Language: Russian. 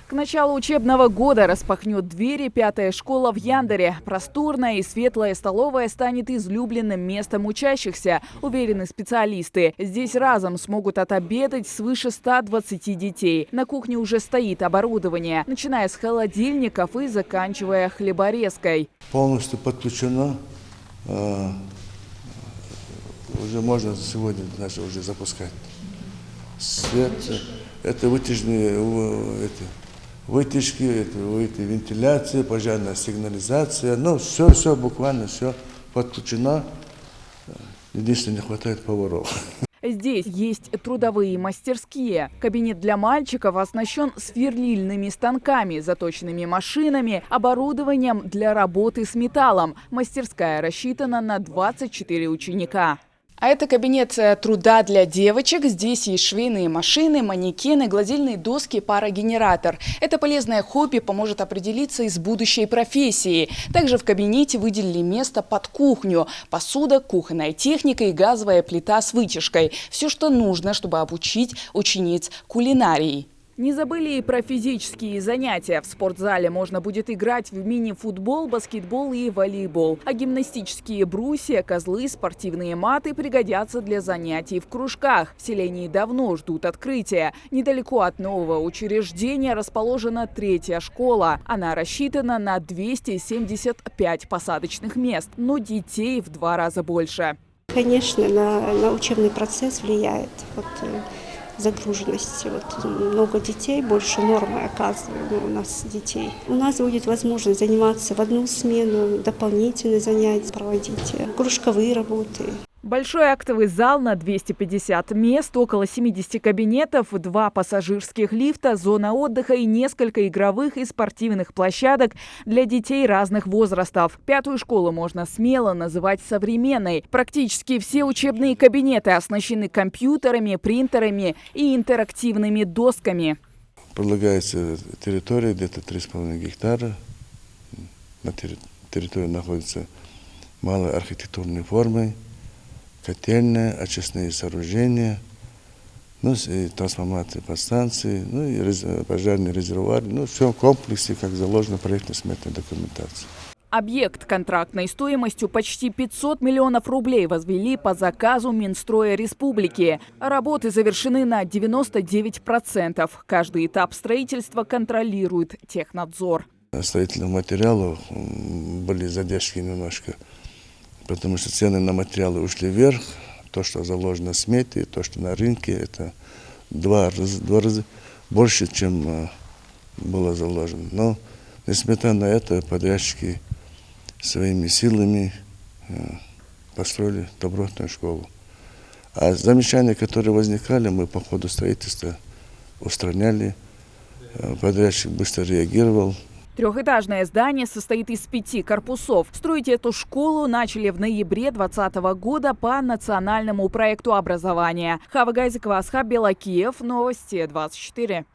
К началу учебного года распахнет двери пятая школа в Яндере. Просторная и светлая столовая станет излюбленным местом учащихся, уверены специалисты. Здесь разом смогут отобедать свыше 120 детей. На кухне уже стоит оборудование, начиная с холодильников и заканчивая хлеборезкой. Полностью подключено. Уже можно сегодня уже запускать. Свет, это вытяжки, вентиляция, пожарная сигнализация. Ну, все, буквально все подключено. Единственное, не хватает поваров. Здесь есть трудовые мастерские. Кабинет для мальчиков оснащен сверлильными станками, заточенными машинами, оборудованием для работы с металлом. Мастерская рассчитана на 24 ученика. А это кабинет труда для девочек. Здесь есть швейные машины, манекены, гладильные доски, парогенератор. Это полезное хобби поможет определиться и с будущей профессией. Также в кабинете выделили место под кухню. Посуда, кухонная техника и газовая плита с вытяжкой. Все, что нужно, чтобы обучить учениц кулинарии. Не забыли и про физические занятия. В спортзале можно будет играть в мини-футбол, баскетбол и волейбол. А гимнастические брусья, козлы, спортивные маты пригодятся для занятий в кружках. В селении давно ждут открытия. Недалеко от нового учреждения расположена третья школа. Она рассчитана на 275 посадочных мест, но детей в 2 раза больше. Конечно, на учебный процесс влияет загруженность. Много детей, больше нормы оказывается у нас детей. У нас будет возможность заниматься в одну смену, дополнительные занятия проводить, кружковые работы. Большой актовый зал на 250 мест, около 70 кабинетов, 2 пассажирских лифта, зона отдыха и несколько игровых и спортивных площадок для детей разных возрастов. Пятую школу можно смело называть современной. Практически все учебные кабинеты оснащены компьютерами, принтерами и интерактивными досками. Предлагается территория где-то 3,5 гектара. На территории находятся малые архитектурные формы, котельная, очистные сооружения, и трансформация подстанции, и пожарный резервуар. Все в комплексе, как заложено в проектно-сметной документации. Объект контрактной стоимостью почти 500 миллионов рублей возвели по заказу Минстроя Республики. Работы завершены на 99%. Каждый этап строительства контролирует Технадзор. Строительных материалов были задержки немножко, потому что цены на материалы ушли вверх. То, что заложено в смете, то, что на рынке, это два раза больше, чем было заложено. Но, несмотря на это, подрядчики своими силами построили добротную школу. А замечания, которые возникали, мы по ходу строительства устраняли. Подрядчик быстро реагировал. Трехэтажное здание состоит из 5 корпусов. Строить эту школу начали в ноябре 2020 года по национальному проекту образования. Хава Гайзикова, Асхаб Белакиев, Новости 24.